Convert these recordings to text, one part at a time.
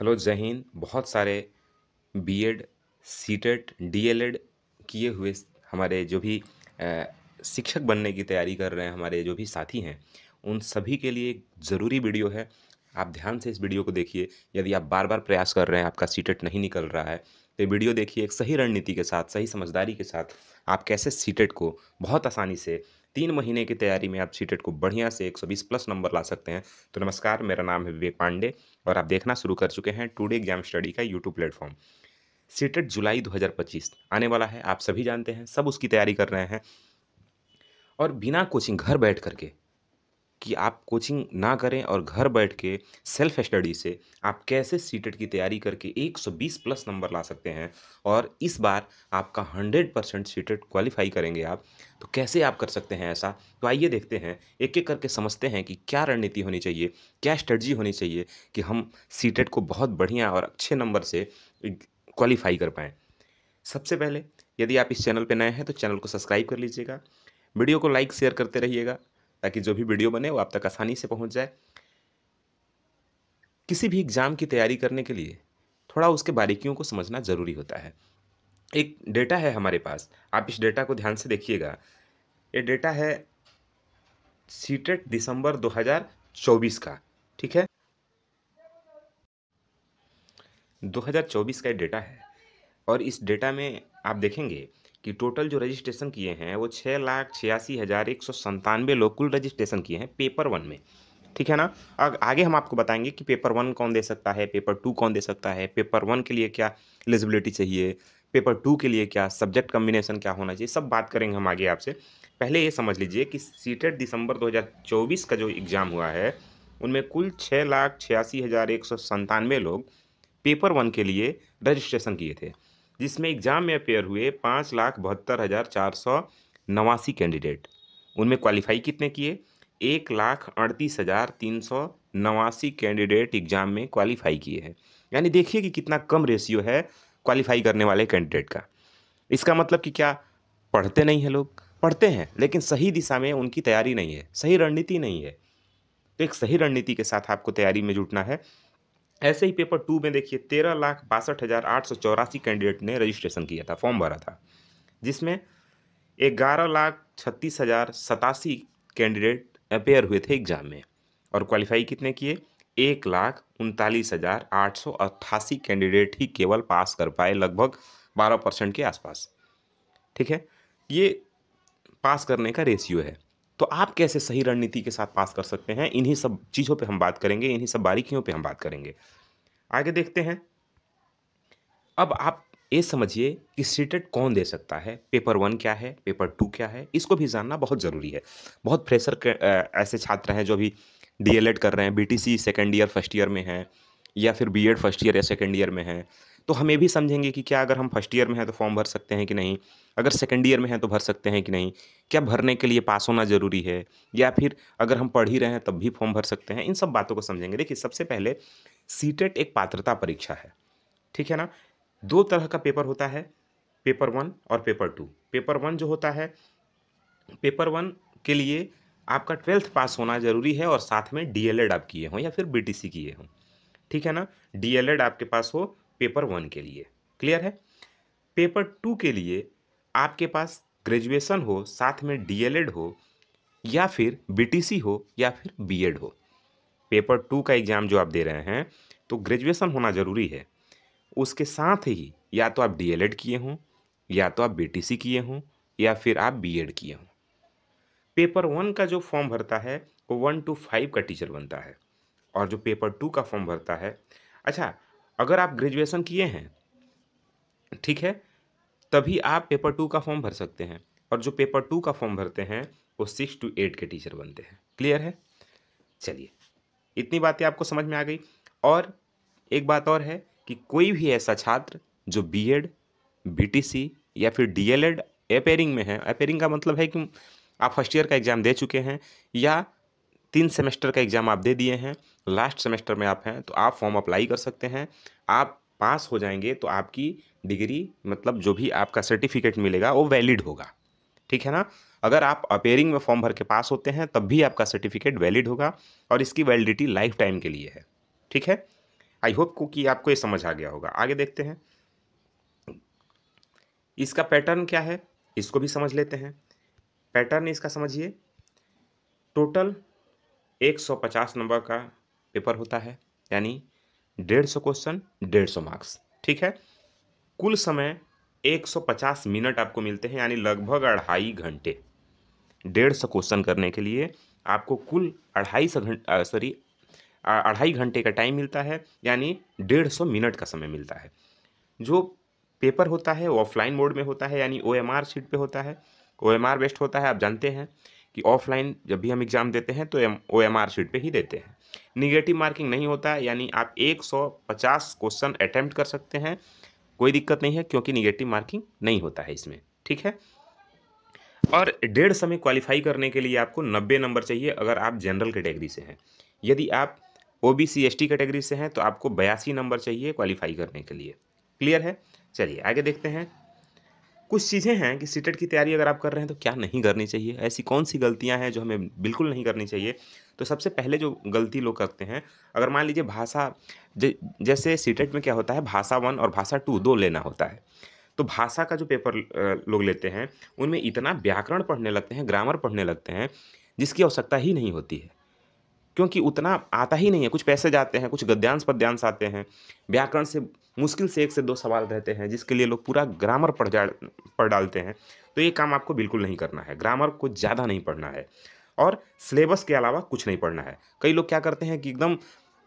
Hello जय हिंद। बहुत सारे बीएड, सीटेट, डीएलएड किए हुए हमारे जो भी अ, शिक्षक बनने की तैयारी कर रहे हैं, हमारे जो भी साथी हैं, उन सभी के लिए एक ज़रूरी वीडियो है। आप ध्यान से इस वीडियो को देखिए। यदि आप बार-बार प्रयास कर रहे हैं, आपका सीटेट नहीं निकल रहा है, तो ये वीडियो देखिए। एक सही रणनीति के साथ, सही समझदारी के साथ आप कैसे सीटेट को बहुत आसानी से 3 महीने की तैयारी में आप सीटेट को बढ़िया से 120 प्लस नंबर ला सकते हैं। तो नमस्कार, मेरा नाम है विवेक पांडे और आप देखना शुरू कर चुके हैं टुडे एग्जाम स्टडी का यूट्यूब प्लेटफॉर्म। सीटेट जुलाई 2025 आने वाला है, आप सभी जानते हैं, सब उसकी तैयारी कर रहे हैं। और बिना कोचिंग घर बैठ करके, कि आप कोचिंग ना करें और घर बैठ के सेल्फ स्टडी से आप कैसे सीटेट की तैयारी करके 120 प्लस नंबर ला सकते हैं और इस बार आपका 100% सीटेट क्वालिफाई करेंगे आप। तो कैसे आप कर सकते हैं ऐसा? तो आइए देखते हैं, एक-एक करके समझते हैं कि क्या रणनीति होनी चाहिए, क्या स्ट्रेटजी होनी चाहिए कि हम सीटेट को बहुत बढ़िया और अच्छे नंबर से क्वालिफाई कर पाएँ। सबसे पहले, यदि आप इस चैनल पे नए हैं तो चैनल को सब्सक्राइब कर लीजिएगा। वीडियो को लाइक शेयर करते रहिएगा ताकि जो भी वीडियो बने वो आप तक आसानी से पहुंच जाए। किसी भी एग्ज़ाम की तैयारी करने के लिए थोड़ा उसके बारीकियों को समझना ज़रूरी होता है। एक डेटा है हमारे पास, आप इस डेटा को ध्यान से देखिएगा। ये डेटा है सीटेट दिसंबर 2024 का, ठीक है? 2024 का ये डेटा है और इस डेटा में आप देखेंगे कि टोटल जो रजिस्ट्रेशन किए हैं वो 6,86,197 लोग कुल रजिस्ट्रेशन किए हैं पेपर 1 में। ठीक है ना? आगे हम आपको बताएँगे कि पेपर 1 कौन दे सकता है, पेपर 2 कौन दे सकता है, पेपर 1 के लिए क्या एलिजिबिलिटी चाहिए, पेपर 2 के लिए क्या सब्जेक्ट कॉम्बिनेशन क्या होना चाहिए, सब बात करेंगे हम आगे आपसे। पहले ये समझ लीजिए कि सीटेट दिसंबर 2024 का जो एग्ज़ाम हुआ है, उनमें कुल 6,86,197 लोग पेपर 1 के लिए रजिस्ट्रेशन किए थे, जिसमें एग्ज़ाम में अपीयर हुए 5,72,489 कैंडिडेट। उनमें क्वालीफाई कितने किए? 1,38,389 कैंडिडेट एग्ज़ाम में क्वालीफाई किए हैं। यानी देखिए कि कितना कम रेशियो है क्वालीफाई करने वाले कैंडिडेट का। इसका मतलब कि क्या पढ़ते नहीं हैं लोग? पढ़ते हैं, लेकिन सही दिशा में उनकी तैयारी नहीं है, सही रणनीति नहीं है। तो एक सही रणनीति के साथ आपको तैयारी में जुटना है। ऐसे ही पेपर 2 में देखिए 13,62,884 कैंडिडेट ने रजिस्ट्रेशन किया था, फॉर्म भरा था, जिसमें 11,36,087 कैंडिडेट अपीयर हुए थे एग्जाम में और क्वालिफाई कितने किए? 1,39,888 कैंडिडेट ही केवल पास कर पाए, लगभग 12% के आसपास। ठीक है, ये पास करने का रेशियो है। तो आप कैसे सही रणनीति के साथ पास कर सकते हैं, इन्हीं सब चीज़ों पे हम बात करेंगे, इन्हीं सब बारीकियों पे हम बात करेंगे। आगे देखते हैं। अब आप ये समझिए कि सीटेट कौन दे सकता है, पेपर 1 क्या है, पेपर 2 क्या है, इसको भी जानना बहुत ज़रूरी है। बहुत फ्रेशर ऐसे छात्र हैं जो अभी डीएलएड कर रहे हैं, BTC second year, first year में हैं या फिर बीएड फर्स्ट ईयर या सेकंड ईयर में हैं। तो हम ये भी समझेंगे कि क्या अगर हम फर्स्ट ईयर में हैं तो फॉर्म भर सकते हैं कि नहीं? अगर सेकंड ईयर में हैं तो भर सकते हैं कि नहीं? क्या भरने के लिए पास होना ज़रूरी है? या फिर अगर हम पढ़ ही रहे हैं तब भी फॉर्म भर सकते हैं? इन सब बातों को समझेंगे। देखिए, सबसे पहले सीटेट एक पात्रता परीक्षा है, ठीक है ना? 2 तरह का पेपर होता है, पेपर 1 और पेपर 2। पेपर 1 जो होता है, पेपर 1 के लिए आपका 12th पास होना ज़रूरी है और साथ में डीएलएड आप किए हों या फिर बीटीसी किए हों, ठीक है ना? डीएलएड आपके पास हो पेपर 1 के लिए, क्लियर है? पेपर 2 के लिए आपके पास ग्रेजुएशन हो, साथ में डीएलएड हो या फिर बीटीसी हो या फिर बीएड हो। पेपर 2 का एग्ज़ाम जो आप दे रहे हैं, तो ग्रेजुएशन होना ज़रूरी है। उसके साथ ही या तो आप डीएलएड किए हों, या तो आप बीटीसी किए हों, या फिर आप बीएड किए हों। पेपर 1 का जो फॉर्म भरता है, वो 1 टू 5 का टीचर बनता है और जो पेपर 2 का फॉर्म भरता है, अच्छा, अगर आप ग्रेजुएशन किए हैं, ठीक है, तभी आप पेपर 2 का फॉर्म भर सकते हैं और जो पेपर 2 का फॉर्म भरते हैं, वो 6 टू 8 के टीचर बनते हैं। क्लियर है? चलिए, इतनी बातें आपको समझ में आ गई। और एक बात और है कि कोई भी ऐसा छात्र जो बीएड, बीटीसी या फिर डीएलएड अपेयरिंग में है, अपेयरिंग का मतलब है कि आप फर्स्ट ईयर का एग्ज़ाम दे चुके हैं या 3 सेमेस्टर का एग्ज़ाम आप दे दिए हैं, लास्ट सेमेस्टर में आप हैं, तो आप फॉर्म अप्लाई कर सकते हैं। आप पास हो जाएँगे तो आपकी डिग्री, मतलब जो भी आपका सर्टिफ़िकेट मिलेगा वो वैलिड होगा, ठीक है ना? अगर आप अपेयरिंग में फॉर्म भर के पास होते हैं तब भी आपका सर्टिफ़िकेट वैलिड होगा और इसकी वैलिडिटी लाइफ़ टाइम के लिए है, ठीक है? आई होप को कि आपको ये समझ आ गया होगा। आगे देखते हैं इसका पैटर्न क्या है, इसको भी समझ लेते हैं। पैटर्न इसका समझिए, टोटल 150 नंबर का पेपर होता है, यानी 150 क्वेश्चन 150 मार्क्स, ठीक है। कुल समय 150 मिनट आपको मिलते हैं, यानी लगभग 2.5 घंटे। 150 क्वेश्चन करने के लिए आपको कुल 2.5 घंटे का टाइम मिलता है, यानी 150 मिनट का समय मिलता है। जो पेपर होता है वो ऑफलाइन मोड में होता है, यानी OMR शीट पे होता है। OMR बेस्ड होता है, आप जानते हैं कि ऑफलाइन जब भी हम एग्ज़ाम देते हैं तो OMR शीट पे ही देते हैं। निगेटिव मार्किंग नहीं होता है, यानी आप 150 क्वेश्चन अटेम्प्ट कर सकते हैं, कोई दिक्कत नहीं है, क्योंकि निगेटिव मार्किंग नहीं होता है इसमें, ठीक है। और 150 में क्वालिफाई करने के लिए आपको 90 नंबर चाहिए अगर आप जनरल कैटेगरी से हैं। यदि आप OBC ST कैटेगरी से हैं तो आपको 82 नंबर चाहिए क्वालिफाई करने के लिए। क्लियर है? चलिए आगे देखते हैं। कुछ चीज़ें हैं कि सीटेट की तैयारी अगर आप कर रहे हैं तो क्या नहीं करनी चाहिए, ऐसी कौन सी गलतियां हैं जो हमें बिल्कुल नहीं करनी चाहिए। तो सबसे पहले जो गलती लोग करते हैं, अगर मान लीजिए भाषा जैसे सीटेट में क्या होता है, भाषा 1 और भाषा 2 दो लेना होता है। तो भाषा का जो पेपर लोग लेते हैं उनमें इतना व्याकरण पढ़ने लगते हैं, ग्रामर पढ़ने लगते हैं, जिसकी आवश्यकता ही नहीं होती है, क्योंकि उतना आता ही नहीं है। कुछ पैसे जाते हैं, कुछ गद्यांश पद्यांश आते हैं, व्याकरण से मुश्किल से 1 से 2 सवाल रहते हैं, जिसके लिए लोग पूरा ग्रामर पढ़ डालते हैं। तो ये काम आपको बिल्कुल नहीं करना है, ग्रामर को ज़्यादा नहीं पढ़ना है और सिलेबस के अलावा कुछ नहीं पढ़ना है। कई लोग क्या करते हैं कि एकदम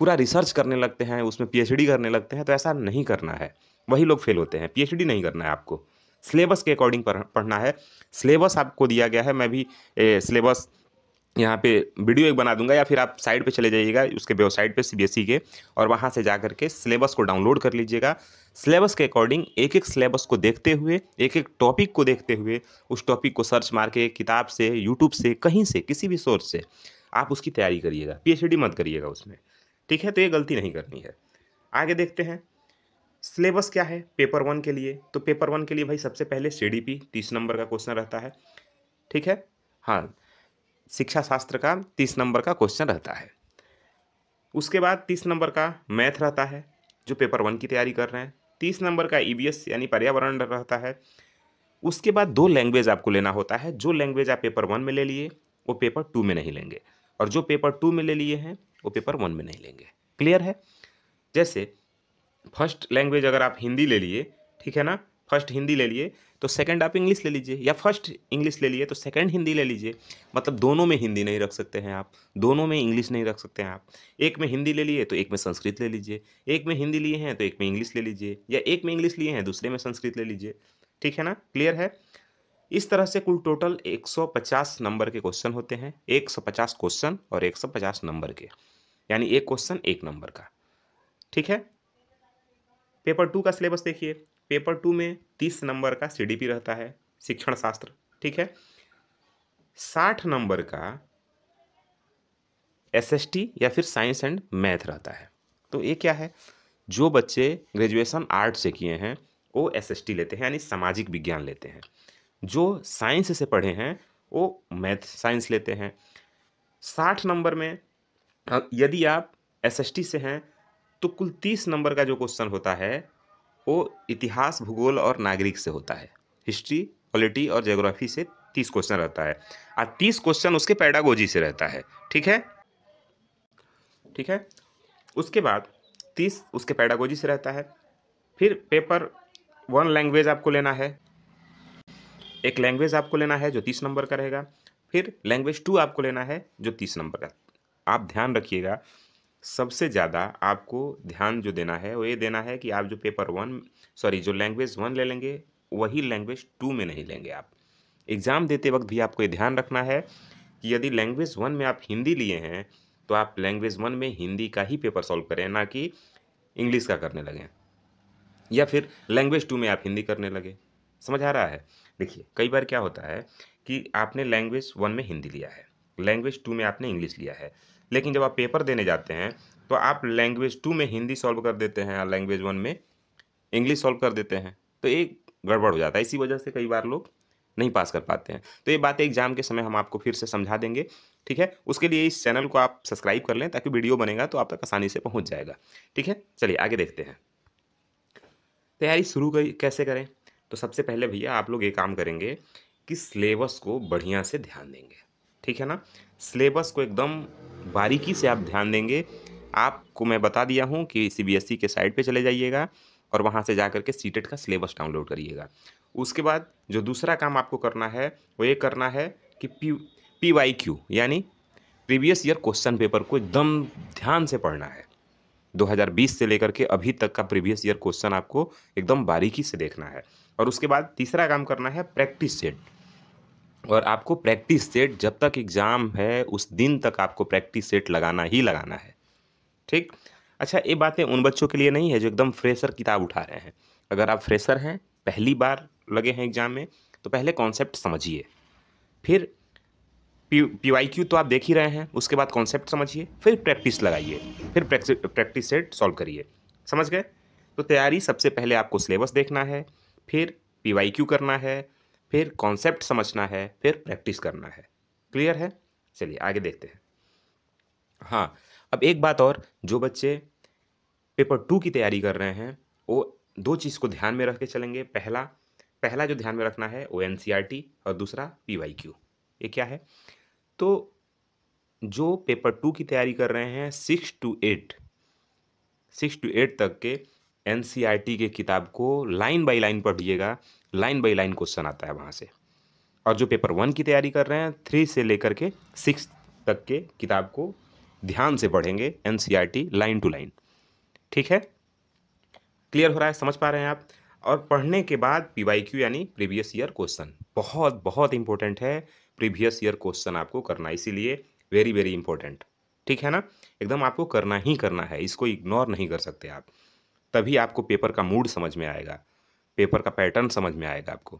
पूरा रिसर्च करने लगते हैं, उसमें PhD करने लगते हैं, तो ऐसा नहीं करना है, वही लोग फेल होते हैं। PhD नहीं करना है आपको, सिलेबस के अकॉर्डिंग पढ़ना है। सिलेबस आपको दिया गया है, मैं भी सिलेबस यहाँ पे वीडियो एक बना दूंगा, या फिर आप साइट पे चले जाइएगा उसके वेबसाइट पे CBSE के, और वहाँ से जा करके सिलेबस को डाउनलोड कर लीजिएगा। सिलेबस के अकॉर्डिंग एक एक सिलेबस को देखते हुए, एक एक टॉपिक को देखते हुए, उस टॉपिक को सर्च मार के किताब से, यूट्यूब से, कहीं से, किसी भी सोर्स से आप उसकी तैयारी करिएगा। PhD मत करिएगा उसमें, ठीक है। तो ये गलती नहीं करनी है। आगे देखते हैं सिलेबस क्या है पेपर 1 के लिए। तो पेपर 1 के लिए भाई सबसे पहले CDP 30 नंबर का क्वेश्चन रहता है, ठीक है। हाँ, शिक्षा शास्त्र का 30 नंबर का क्वेश्चन रहता है। उसके बाद 30 नंबर का मैथ रहता है, जो पेपर 1 की तैयारी कर रहे हैं। 30 नंबर का EVS यानी पर्यावरण रहता है। उसके बाद 2 लैंग्वेज आपको लेना होता है। जो लैंग्वेज आप पेपर 1 में ले लिए वो पेपर 2 में नहीं लेंगे, और जो पेपर 2 में ले लिए हैं वो पेपर 1 में नहीं लेंगे। क्लियर है? जैसे फर्स्ट लैंग्वेज अगर आप हिंदी ले लिए, ठीक है ना, फर्स्ट हिंदी ले लिए तो सेकंड आप इंग्लिश ले लीजिए, या फर्स्ट इंग्लिश ले लिए तो सेकंड हिंदी ले लीजिए। मतलब दोनों में हिंदी नहीं रख सकते हैं आप, दोनों में इंग्लिश नहीं रख सकते हैं आप। एक में हिंदी ले लिए तो एक में संस्कृत ले लीजिए, एक में हिंदी लिए हैं तो एक में इंग्लिश ले लीजिए, या एक में इंग्लिश लिए हैं दूसरे में संस्कृत ले लीजिए, ठीक है ना। क्लियर है? इस तरह से कुल टोटल 150 नंबर के क्वेश्चन होते हैं, 150 क्वेश्चन और 150 नंबर के, यानी एक क्वेश्चन 1 नंबर का, ठीक है। पेपर 2 का सिलेबस देखिए। पेपर 2 में 30 नंबर का CDP रहता है, शिक्षण शास्त्र, ठीक है। 60 नंबर का SST या फिर साइंस एंड मैथ रहता है। तो ये क्या है, जो बच्चे ग्रेजुएशन आर्ट से किए हैं वो SST लेते हैं, यानी सामाजिक विज्ञान लेते हैं। जो साइंस से पढ़े हैं वो मैथ साइंस लेते हैं। 60 नंबर में यदि आप SST से हैं तो कुल 30 नंबर का जो क्वेश्चन होता है वो इतिहास, भूगोल और नागरिक से होता है। हिस्ट्री, पॉलिटी और ज्योग्राफी से 30 क्वेश्चन रहता है, और 30 क्वेश्चन उसके पेडागोजी से रहता है, ठीक है, ठीक है। उसके बाद 30 उसके पेडागोजी से रहता है। फिर पेपर 1 लैंग्वेज आपको लेना है, एक लैंग्वेज आपको लेना है जो 30 नंबर का रहेगा। फिर लैंग्वेज 2 आपको लेना है जो 30 नंबर का। आप ध्यान रखिएगा, सबसे ज़्यादा आपको ध्यान जो देना है वो ये देना है कि आप जो जो लैंग्वेज 1 ले लेंगे वही लैंग्वेज 2 में नहीं लेंगे आप। एग्ज़ाम देते वक्त भी आपको ये ध्यान रखना है कि यदि लैंग्वेज 1 में आप हिंदी लिए हैं तो आप लैंग्वेज 1 में हिंदी का ही पेपर सॉल्व करें, ना कि इंग्लिश का करने लगें, या फिर लैंग्वेज 2 में आप हिंदी करने लगे। समझ आ रहा है? देखिए कई बार क्या होता है कि आपने लैंग्वेज 1 में हिंदी लिया है, लैंग्वेज 2 में आपने इंग्लिश लिया है, लेकिन जब आप पेपर देने जाते हैं तो आप लैंग्वेज 2 में हिंदी सॉल्व कर देते हैं और लैंग्वेज 1 में इंग्लिश सॉल्व कर देते हैं, तो एक गड़बड़ हो जाता है। इसी वजह से कई बार लोग नहीं पास कर पाते हैं। तो ये बातें एग्जाम के समय हम आपको फिर से समझा देंगे। ठीक है, उसके लिए इस चैनल को आप सब्सक्राइब कर लें ताकि वीडियो बनेगा तो आप तक आसानी से पहुंच जाएगा। ठीक है, चलिए आगे देखते हैं। तैयारी शुरू कैसे करें? तो सबसे पहले भैया आप लोग ये काम करेंगे कि सिलेबस को बढ़िया से ध्यान देंगे। ठीक है ना, सिलेबस को एकदम बारीकी से आप ध्यान देंगे। आपको मैं बता दिया हूँ कि सीबीएसई के साइट पे चले जाइएगा और वहाँ से जा कर के सीटेट का सिलेबस डाउनलोड करिएगा। उसके बाद जो दूसरा काम आपको करना है वो ये करना है कि PYQ यानी प्रीवियस ईयर क्वेश्चन पेपर को एकदम ध्यान से पढ़ना है। 2020 से लेकर के अभी तक का प्रीवियस ईयर क्वेश्चन आपको एकदम बारीकी से देखना है। और उसके बाद तीसरा काम करना है प्रैक्टिस सेट। और आपको प्रैक्टिस सेट जब तक एग्ज़ाम है उस दिन तक आपको प्रैक्टिस सेट लगाना ही लगाना है। ठीक। अच्छा, ये बातें उन बच्चों के लिए नहीं है जो एकदम फ्रेशर किताब उठा रहे हैं। अगर आप फ्रेशर हैं, पहली बार लगे हैं एग्ज़ाम में, तो पहले कॉन्सेप्ट समझिए, फिर PYQ तो आप देख ही रहे हैं, उसके बाद कॉन्सेप्ट समझिए, फिर प्रैक्टिस लगाइए, फिर प्रैक्टिस सेट सॉल्व करिए। समझ गए? तो तैयारी सबसे पहले आपको सिलेबस देखना है, फिर PYQ करना है, फिर कॉन्सेप्ट समझना है, फिर प्रैक्टिस करना है। क्लियर है? चलिए आगे देखते हैं। हाँ, अब एक बात और, जो बच्चे पेपर 2 की तैयारी कर रहे हैं वो 2 चीज़ को ध्यान में रख के चलेंगे। पहला जो ध्यान में रखना है वो NCERT और दूसरा PYQ। ये क्या है? तो जो पेपर 2 की तैयारी कर रहे हैं 6 to 8 तक के NCERT के किताब को लाइन बाय लाइन पढ़िएगा, लाइन बाय लाइन क्वेश्चन आता है वहाँ से। और जो पेपर 1 की तैयारी कर रहे हैं 3 से लेकर के 6 तक के किताब को ध्यान से पढ़ेंगे, NCERT लाइन टू लाइन। ठीक है, क्लियर हो रहा है? समझ पा रहे हैं आप? और पढ़ने के बाद PYQ यानी प्रीवियस ईयर क्वेश्चन, बहुत बहुत इंपॉर्टेंट है। प्रीवियस ईयर क्वेश्चन आपको करना, इसीलिए वेरी वेरी इंपॉर्टेंट। ठीक है ना, एकदम आपको करना ही करना है, इसको इग्नोर नहीं कर सकते आप। तभी आपको पेपर का मूड समझ में आएगा, पेपर का पैटर्न समझ में आएगा, आपको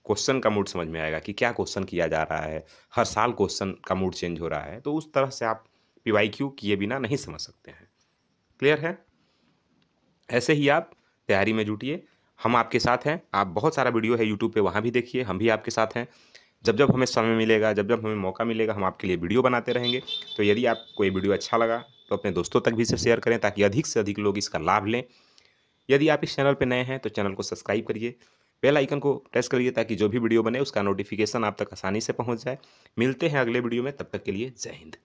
क्वेश्चन का मूड समझ में आएगा कि क्या क्वेश्चन किया जा रहा है। हर साल क्वेश्चन का मूड चेंज हो रहा है, तो उस तरह से आप PYQ किए बिना नहीं समझ सकते हैं। क्लियर है? ऐसे ही आप तैयारी में जुटिए, हम आपके साथ हैं। आप बहुत सारा वीडियो है यूट्यूब पे, वहाँ भी देखिए, हम भी आपके साथ हैं। जब जब हमें समय मिलेगा, जब जब हमें मौका मिलेगा, हम आपके लिए वीडियो बनाते रहेंगे। तो यदि आपको ये वीडियो अच्छा लगा तो अपने दोस्तों तक भी इसे शेयर करें ताकि अधिक से अधिक लोग इसका लाभ लें। यदि आप इस चैनल पर नए हैं तो चैनल को सब्सक्राइब करिए, बेल आइकन को प्रेस करिए ताकि जो भी वीडियो बने उसका नोटिफिकेशन आप तक आसानी से पहुँच जाए। मिलते हैं अगले वीडियो में, तब तक के लिए जय हिंद।